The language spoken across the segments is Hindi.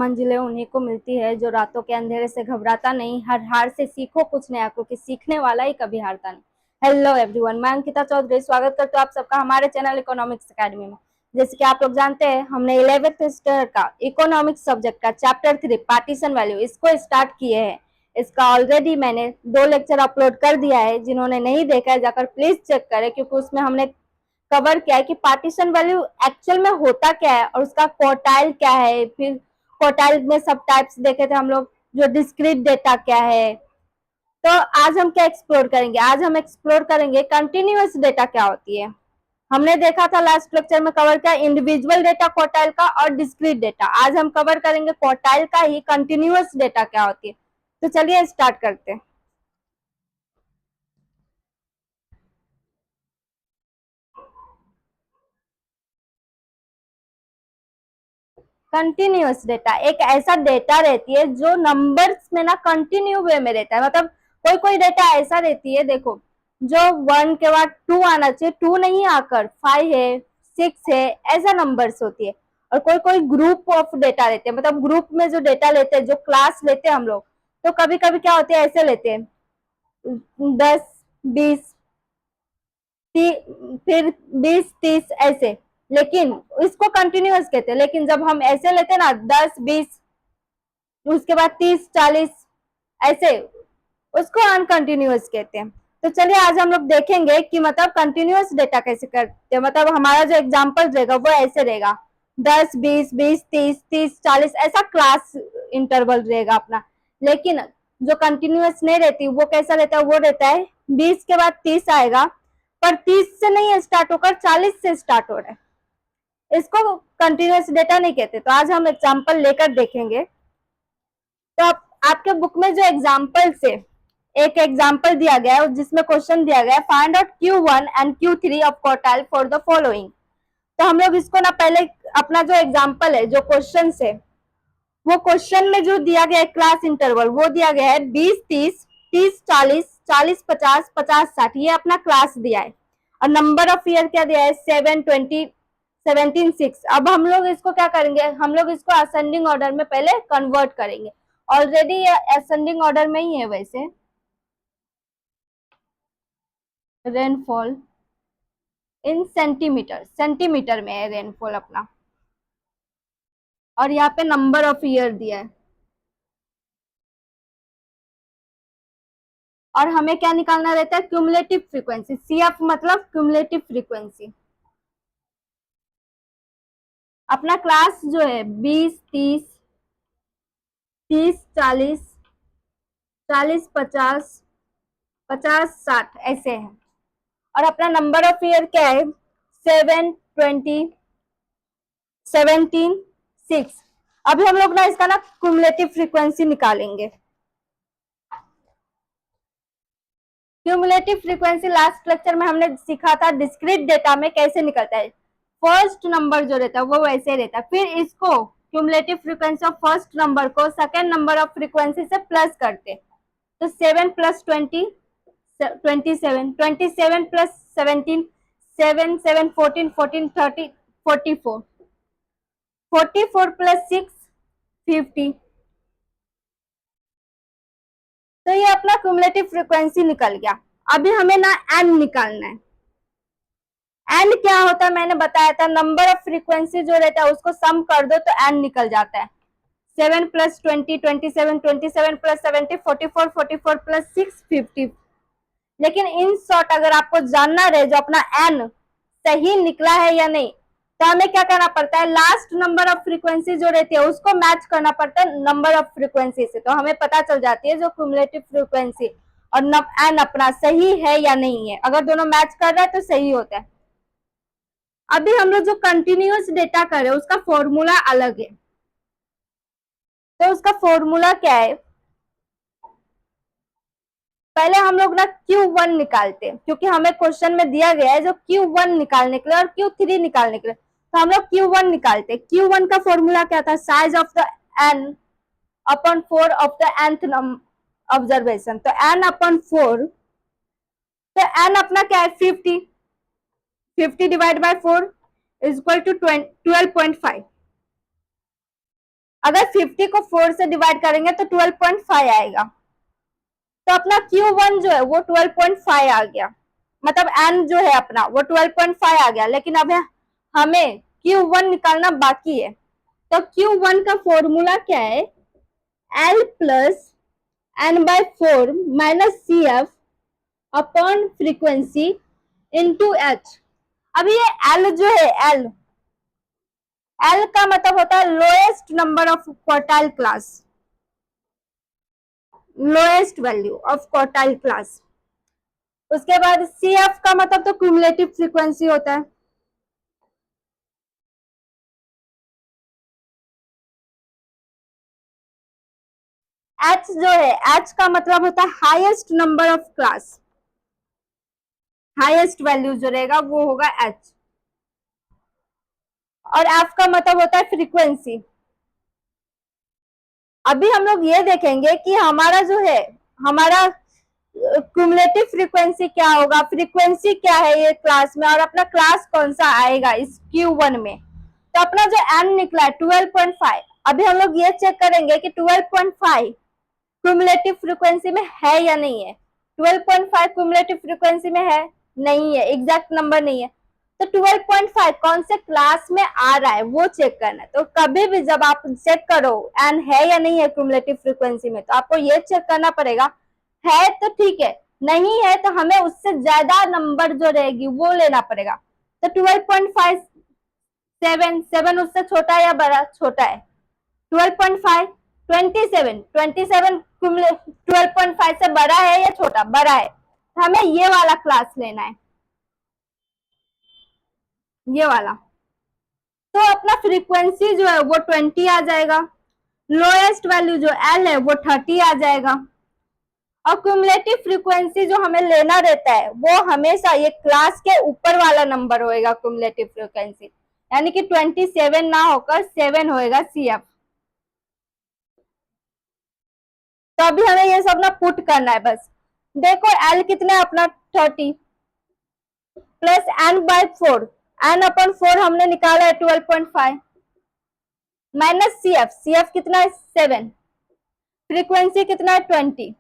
मंजिलें उन्हीं को मिलती है जो रातों के अंधेरे से घबराता नहीं, हर हार से सीखो कुछ नया, क्योंकि सीखने वाला ही कभी हारता नहीं। हेलो एवरीवन, मैं अंकिता चौधरी स्वागत करती हूँ आप सबका हमारे चैनल इकोनॉमिक्स अकेडमी में। जैसे कि आप लोग जानते हैं, हमने 11th स्टैंडर्ड का इकोनॉमिक्स सब्जेक्ट का चैप्टर 3 पार्टीशन वैल्यू इसको स्टार्ट किए हैं। इसका ऑलरेडी मैंने 2 लेक्चर अपलोड कर दिया है, जिन्होंने नहीं देखा है जाकर प्लीज चेक करें, क्योंकि उसमें हमने कवर किया है कि पार्टीशन वैल्यू एक्चुअल में होता क्या है और उसका क्वार्टाइल क्या है। फिर क्वार्टाइल में सब टाइप्स देखे थे हम लोग, जो डिस्क्रीट डेटा क्या है। तो आज हम क्या एक्सप्लोर करेंगे, आज हम एक्सप्लोर करेंगे कंटिन्यूअस डेटा क्या होती है। हमने देखा था लास्ट लेक्चर में कवर किया इंडिविजुअल डेटा क्वार्टाइल का और डिस्क्रीट डेटा। आज हम कवर करेंगे क्वार्टाइल का ही कंटिन्यूअस डेटा क्या होती है। तो चलिए स्टार्ट करते हैं। कंटिन्यूअस डेटा एक ऐसा डेटा रहती है जो नंबर्स में ना कंटिन्यू वे में रहता है। मतलब कोई कोई डेटा ऐसा रहती है, देखो, जो 1 के बाद 2 आना चाहिए, 2 नहीं आकर 5 है, 6 है, ऐसा नंबर्स होती है। और कोई कोई ग्रुप ऑफ डेटा लेते हैं, मतलब ग्रुप में जो डेटा लेते हैं, जो क्लास लेते हैं हम लोग, तो कभी कभी क्या होते हैं, ऐसे लेते हैं 10, 20, फिर 20, 30 ऐसे। लेकिन इसको कंटिन्यूअस कहते हैं। लेकिन जब हम ऐसे लेते हैं ना 10, 20, उसके बाद 30, 40 ऐसे, उसको अनकंटिन्यूअस कहते हैं। तो चलिए आज हम लोग देखेंगे कि मतलब कंटिन्यूअस डेटा कैसे करते हैं। मतलब हमारा जो एग्जांपल रहेगा वो ऐसे रहेगा 10, 20, 20, 30, 30, 40 ऐसा क्लास इंटरवल रहेगा अपना। लेकिन जो कंटिन्यूअस नहीं रहती वो कैसा रहता है, वो रहता है 20 के बाद 30 आएगा, पर 30 से नहीं स्टार्ट होकर 40 से स्टार्ट हो रहा है। इसको कंटिन्यूअस डेटा नहीं कहते। तो आज हम एग्जांपल लेकर देखेंगे। तो आपके बुक में जो एग्जांपल से एक एग्जांपल दिया गया है जिसमें क्वेश्चन दिया गया है find out Q1 and Q3 of quartile for the following. तो हम लोग इसको ना पहले अपना जो एग्जांपल है, जो क्वेश्चन है, वो क्वेश्चन में जो दिया गया है क्लास इंटरवल वो दिया गया है 20, 30, 30, 40, 40, 50, 50, 60, ये अपना क्लास दिया है। और नंबर ऑफ ईयर क्या दिया है 7, 20, 17, 6। अब हम लोग इसको क्या करेंगे, हम लोग इसको असेंडिंग ऑर्डर में पहले कन्वर्ट करेंगे। ऑलरेडी ये असेंडिंग ऑर्डर में ही है वैसे। रेनफॉल इन सेंटीमीटर, सेंटीमीटर में है रेनफॉल अपना। और यहाँ पे नंबर ऑफ ईयर दिया है। और हमें क्या निकालना रहता है, क्यूमुलेटिव फ्रीक्वेंसी, CF मतलब क्यूमुलेटिव फ्रीक्वेंसी। अपना क्लास जो है 20, 30, 30, 40, 40, 50, 50, 60 ऐसे है। और अपना नंबर ऑफ ईयर क्या है 7, 20, 17, 6। अभी हम लोग ना इसका ना क्यूमुलेटिव फ्रीक्वेंसी निकालेंगे। क्यूमुलेटिव फ्रीक्वेंसी लास्ट लेक्चर में हमने सीखा था डिस्क्रीट डेटा में कैसे निकलता है। फर्स्ट नंबर जो रहता है वो वैसे रहता है, फिर इसको cumulative frequency of first number को सेकंड नंबर ऑफ फ्रीक्वेंसी से प्लस करते। तो 7 प्लस 20, 27, 27 प्लस 17, 7, 7, 14, 14, 30, 44, 44 प्लस 6, 50। तो ये अपना क्यूमुलेटिव फ्रीक्वेंसी निकल गया। अभी हमें ना एन निकालना है। एन क्या होता है मैंने बताया था, नंबर ऑफ फ्रीक्वेंसी जो रहता है उसको सम कर दो तो एन निकल जाता है। 7 प्लस 20, 27, 27 प्लस 70, 44, 44 प्लस 6, 50। लेकिन इन शॉर्ट अगर आपको जानना रहे जो अपना एन सही निकला है या नहीं, तो हमें क्या करना पड़ता है, लास्ट नंबर ऑफ फ्रीक्वेंसी जो रहती है उसको मैच करना पड़ता है नंबर ऑफ फ्रीक्वेंसी से। तो हमें पता चल जाती है जो क्यूमुलेटिव फ्रीक्वेंसी और एन अपना सही है या नहीं है। अगर दोनों मैच कर रहा है तो सही होता है। अभी हम लोग जो कंटिन्यूअस डेटा कर रहे हैं उसका फॉर्मूला अलग है। तो उसका फॉर्मूला क्या है, पहले हम लोग ना Q1 निकालते हैं, क्योंकि हमें क्वेश्चन में दिया गया है जो Q1 निकालने के लिए और Q3 निकालने के लिए। तो हम लोग Q1 निकालते हैं। Q1 का फॉर्मूला क्या था, size of the n upon 4 of the nth observation. तो n अपॉन 4, तो n अपना क्या है 50, 50 divide by 4 is equal to 12.5। अगर 50 को 4 से डिवाइड करेंगे तो 12.5 आएगा। तो अपना Q1 जो है वो 12.5 आ गया, मतलब n जो है अपना वो 12.5 आ गया। लेकिन अब हमें Q1 निकालना बाकी है। तो Q1 का फॉर्मूला क्या है, L plus n/4 minus CF upon frequency into H। अभी ये L जो है L का मतलब होता है lowest number of quartile class, lowest value of quartile class. उसके बाद CF का मतलब तो क्यूमुलेटिव फ्रीक्वेंसी होता है। H जो है H का मतलब होता है highest number of class, highest value जो रहेगा वो होगा H। और F का मतलब होता है फ्रीक्वेंसी। अभी हम लोग ये देखेंगे कि हमारा जो है हमारा क्यूमुलेटिव फ्रीक्वेंसी क्या होगा, फ्रीक्वेंसी क्या है ये क्लास में, और अपना क्लास कौन सा आएगा इस Q1 में। तो अपना जो n निकला है 12.5। अभी हम लोग ये चेक करेंगे कि 12.5 क्यूमुलेटिव फ्रीक्वेंसी में है या नहीं है। 12.5 क्यूमुलेटिव फ्रीक्वेंसी में है, नहीं है, एग्जैक्ट नंबर नहीं है। तो 12.5 कौन से क्लास में आ रहा है वो चेक करना है। तो कभी भी जब आप चेक करो एन है या नहीं है क्यूमुलेटिव फ्रीक्वेंसी में, तो आपको ये चेक करना पड़ेगा, है तो ठीक है, नहीं है तो हमें उससे ज्यादा नंबर जो रहेगी वो लेना पड़ेगा। तो 12.5 7 उससे छोटा है या बड़ा, छोटा है। 12.5 27 12.5 से बड़ा है या छोटा, बड़ा है। तो हमें ये वाला क्लास लेना है, ये वाला। तो अपना फ्रीक्वेंसी जो है वो 20 आ जाएगा, लोएस्ट वैल्यू जो L है वो 30 आ जाएगा। और क्यूमुलेटिव फ्रीक्वेंसी जो हमें लेना रहता है वो हमेशा ये क्लास के ऊपर वाला नंबर होएगा क्यूमुलेटिव फ्रीक्वेंसी, यानी कि 27 ना होकर 7 होएगा CF। तो अभी हमें ये सब ना पुट करना है बस। देखो L कितना है अपना 30 प्लस n/4, n/4 हमने निकाला है 12.5 माइनस CF कितना है 7, फ्रीक्वेंसी कितना है 20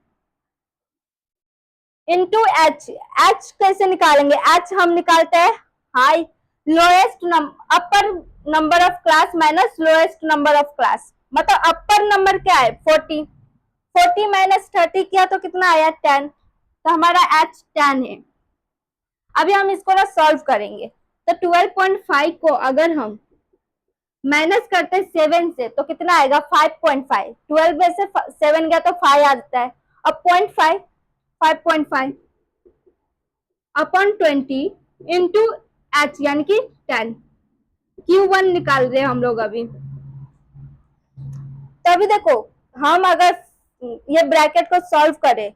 इंटू H कैसे निकालेंगे, H हम निकालते हैं high lowest upper number of class minus lowest number of class. मतलब अपर नंबर क्या है 40 माइनस 30 किया तो कितना आया 10, तो हमारा H 10 है। अभी हम इसको ना सॉल्व करेंगे। तो 12.5 को अगर हम माइनस करते हैं 7 से तो कितना आएगा 5.5, 12 में से 7 गया तो 5 आ जाता है। अब 0.5 5.5 अपॉन 20 इंटू H यानी कि 10, Q1 निकाल रहे हैं हम लोग अभी। तो अभी देखो हम अगर ये ब्रैकेट को सॉल्व करें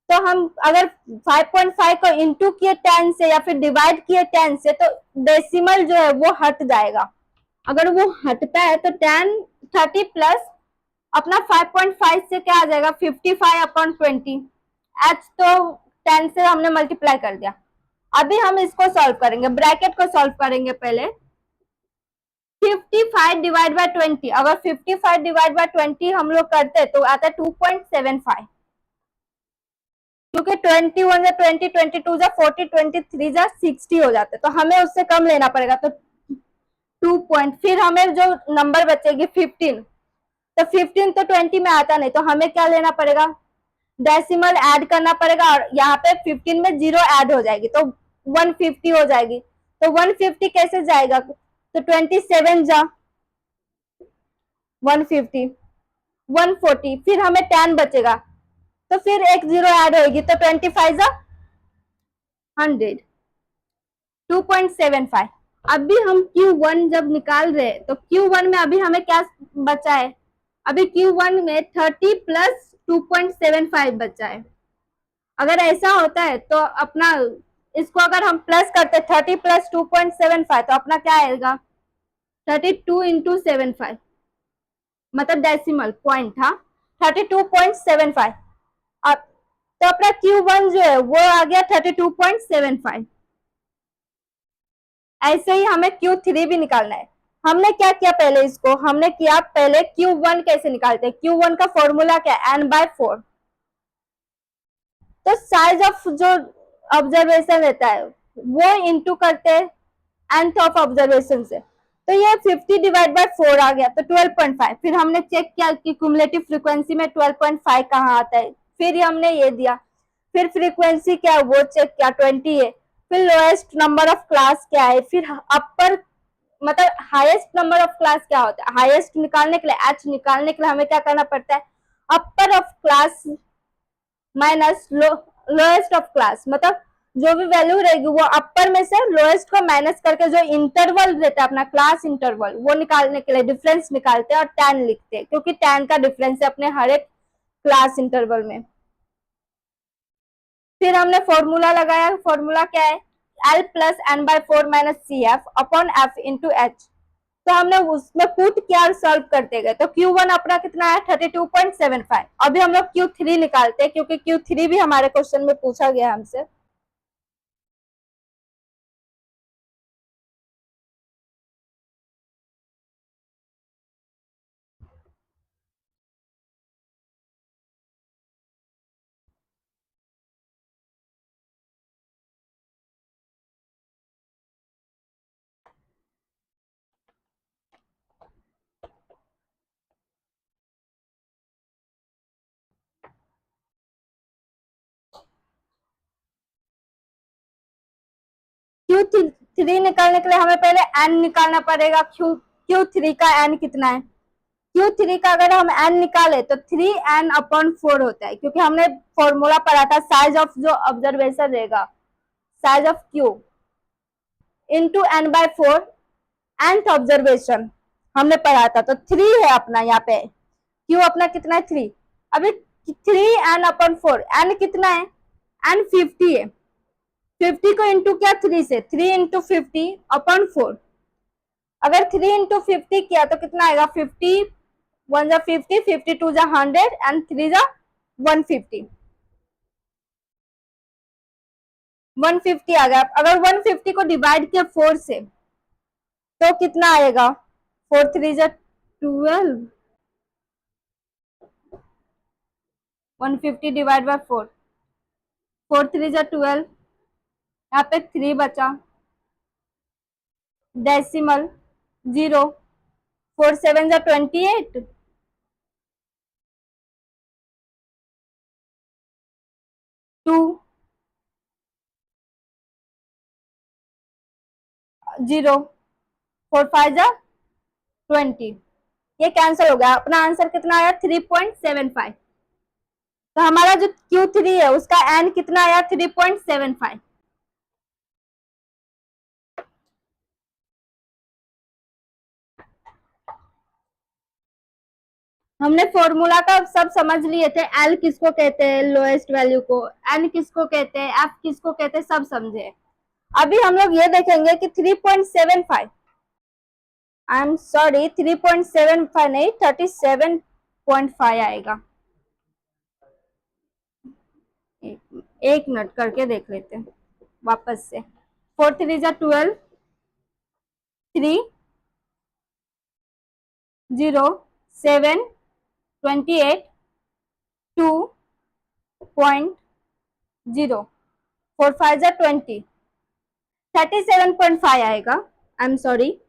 तो हम अगर 5.5 को इंटू किए 10 से या फिर डिवाइड किए 10 से तो डेसिमल जो है वो हट जाएगा। अगर वो हटता है तो 30 प्लस अपना 5.5 से क्या आ जाएगा 55 अपॉन 20। H तो 10 से हमने मल्टीप्लाई कर दिया। अभी हम इसको सॉल्व करेंगे, ब्रैकेट को सॉल्व करेंगे पहले। 55 डिवाइड बाय 20, अगर 55 डिवाइड बाय 20 हम लोग करते तो आता है 2.75, क्योंकि 21 जा 20, 22 जा 40, 23 जा 60 हो जाते, तो हमें उससे कम लेना पड़ेगा। तो 2 पॉइंट, फिर हमें जो नंबर बचेगी 15, तो 15 तो 20 में आता नहीं, तो हमें क्या लेना पड़ेगा, डेसिमल ऐड करना पड़ेगा, और यहाँ पे 15 में 0 ऐड हो जाएगी तो 150 हो जाएगी। तो 150 कैसे जाएगा, तो 27 जा 150 140, फिर हमें 10 बचेगा, तो फिर एक 0 ऐड होगी तो 25 जा 100, 2.75। अभी हम Q1 जब निकाल रहे हैं तो Q1 में अभी हमें क्या बचा है, अभी Q1 में 30 प्लस 2.75 बचा है। अगर ऐसा होता है तो अपना इसको अगर हम प्लस करते 30 प्लस 2.75 तो अपना क्या आएगा 32 इंटू 75, मतलब डेसिमल पॉइंट था 32.75। अब तो अपना Q1 जो है वो आ गया 32.75। ऐसे ही हमें Q3 भी निकालना है। हमने क्या किया पहले, इसको हमने किया पहले Q1 कैसे निकालते हैं, Q1 का फॉर्मूला क्या है, n/4। तो साइज ऑफ जो ऑब्जर्वेशन रहता है वो इंटू करते हैं nth ऑफ ऑब्जर्वेशन से, तो ये 50 डिवाइड बाय 4 आ गया, तो 12.5। फिर हमने चेक किया कि क्यूमुलेटिव फ्रीक्वेंसी में 12.5 कहाँ आता है, फिर हमने ये दिया। फिर फ्रीक्वेंसी क्या है वो चेक किया, 20 है। फिर लोएस्ट नंबर ऑफ क्लास क्या है, फिर अपर मतलब हाईएस्ट नंबर ऑफ क्लास क्या होता है, हाईएस्ट निकालने के लिए, h निकालने के लिए हमें क्या करना पड़ता है, upper of class minus lowest of class, मतलब जो भी वैल्यू रहेगी वो अपर में से लोएस्ट को माइनस करके जो इंटरवल रहता है अपना क्लास इंटरवल, वो निकालने के लिए डिफरेंस निकालते हैं और tan लिखते हैं, क्योंकि tan का डिफरेंस है अपने हर एक क्लास इंटरवल में। फिर हमने फॉर्मूला लगाया, फॉर्मूला क्या है, L plus n/4 minus C F upon F into H. तो हमने उसमें पुट किया और सॉल्व करते गए, तो Q1 अपना कितना है 32.75। अभी हम लोग Q3 निकालते हैं, क्योंकि Q3 भी हमारे क्वेश्चन में पूछा गया हमसे। Q3 निकालने के लिए हमें पहले n निकालना पड़ेगा। Q3 का n कितना है, Q3 का अगर हम n निकाले तो 3n/4 होता है, क्योंकि हमने फॉर्मूला पढ़ा था साइज ऑफ जो ऑब्जर्वेशन रहेगा, size of Q into n/4 nth observation हमने पढ़ा था, तो 3 है अपना यहाँ पे, Q अपना कितना है 3। अभी 3n/4, n कितना है, n 50 है, 50 को इंटू किया 3 से, 3 इंटू 50/4। अगर 3 इंटू 50 किया तो कितना आएगा, 50 1 जा 50, 52 जा 100 एंड 3 जा 150, 150 आ गया। अगर 150 को डिवाइड किया 4 से तो कितना आएगा, 4 3 जा 12, 150 डिवाइड बाय 4, 4 3 जा 12, यहाँ पे 3 बचा, डेसिमल 0, 4 7 जा 28, 2 0, 4 5 जा 20, ये कैंसिल हो गया। अपना आंसर कितना आया 3.75। तो हमारा जो Q3 है उसका n कितना आया 3.75। हमने फॉर्मूला का सब समझ लिए थे, L किसको कहते हैं लोएस्ट वैल्यू को, N किसको कहते हैं, F किसको कहते हैं, सब समझे। अभी हम लोग ये देखेंगे कि 3.75, आई एम सॉरी 3.75 नहीं 37.5 आएगा। एक मिनट करके देख लेते हैं वापस से। 4 3 जा 12, 3 0 7 28 2.0, 4 5 जा 20, 37.5 आएगा। आई एम सॉरी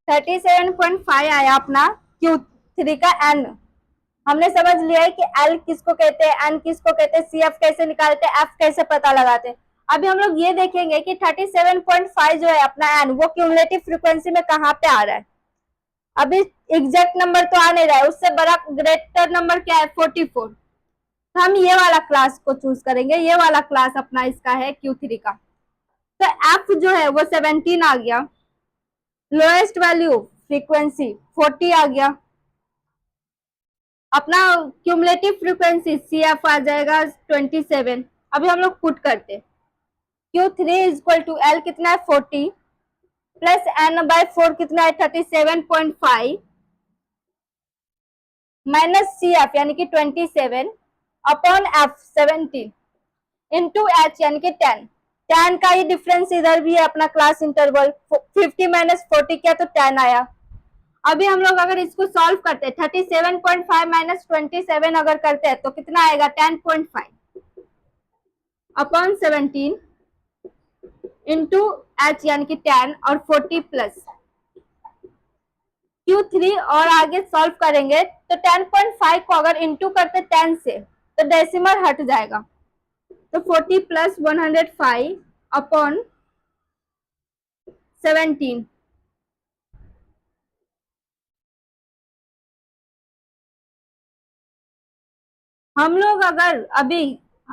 37.5 आया अपना Q3 का n। हमने समझ लिया है कि L किसको कहते हैं, N किसको कहते हैं, CF कैसे निकालते हैं, F कैसे पता लगाते हैं। अभी हम लोग ये देखेंगे कि 37.5 जो है अपना n, वो क्यूमुलेटिव फ्रीक्वेंसी में कहाँ पे आ रहा है। अभी एग्जैक्ट नंबर तो आ नहीं रहा है, उससे बड़ा ग्रेटर नंबर क्या है 44। तो हम ये वाला क्लास को चूज करेंगे, ये वाला क्लास अपना इसका है Q3 का। तो F जो है वो 17 आ गया, लोएस्ट वैल्यू फ्रीक्वेंसी 40 आ गया, अपना क्यूमुलेटिव फ्रीक्वेंसी CF आ जाएगा 27। अभी हम लोग पुट करते, Q3 इक्वल टू L कितना है 40 प्लस n/4 कितना है 37.5 माइनस CF यानी कि 27 अपॉन F 17 इंटू H यानी कि 10। 10 का ही डिफरेंस इधर भी है अपना क्लास इंटरवल, 50 माइनस 40 किया तो 10 आया। अभी हम लोग अगर इसको सॉल्व करते हैं 37.5 माइनस 27 अगर करते हैं तो कितना आएगा 10.5 अपॉन 17 इंटू एच यानी कि 10 और 40 प्लस Q3 और आगे सॉल्व करेंगे तो 10.5 को अगर इंटू करते 10 से तो डेसिमल हट जाएगा, तो 40 प्लस 105 अपॉन 17। हम लोग अगर अभी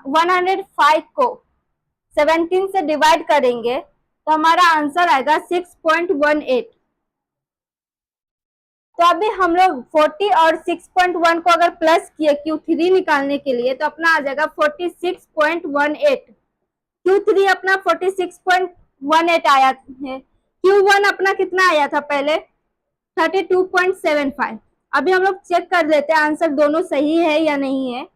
105 को 17 से डिवाइड करेंगे तो हमारा आंसर आएगा 6.18। तो अभी हम लोग 40 और 6.1 को अगर प्लस किए Q3 निकालने के लिए तो अपना आ जाएगा 46.18। Q3 अपना 46.18 आया है, Q1 अपना कितना आया था पहले 32.75। अभी हम लोग चेक कर लेते हैं आंसर दोनों सही है या नहीं है।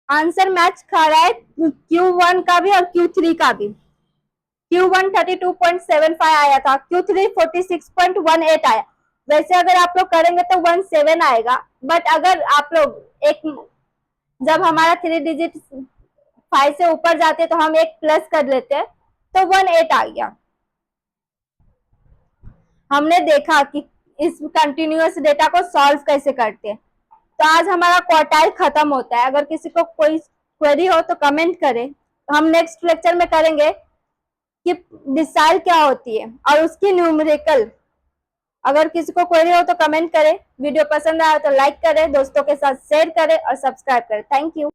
आंसर मैच खा रहा है Q1 का भी और Q3 का भी। Q1 32.75 आया था, Q3 46.18 आया। वैसे अगर आप लोग करेंगे तो 17 आएगा, बट अगर आप लोग एक जब हमारा 3 डिजिट 5 से ऊपर जाते तो हम एक प्लस कर लेते हैं तो 18 आ गया। हमने देखा कि इस कंटिन्यूअस डेटा को सॉल्व कैसे करते हैं। तो आज हमारा क्वार्टाइल खत्म होता है। अगर किसी को कोई क्वेरी हो तो कमेंट करें, हम नेक्स्ट लेक्चर में करेंगे कि डिसाइल क्या होती है और उसकी न्यूमेरिकल। अगर किसी को क्वेरी हो तो कमेंट करें, वीडियो पसंद आया तो लाइक करें, दोस्तों के साथ शेयर करें और सब्सक्राइब करें। Thank you.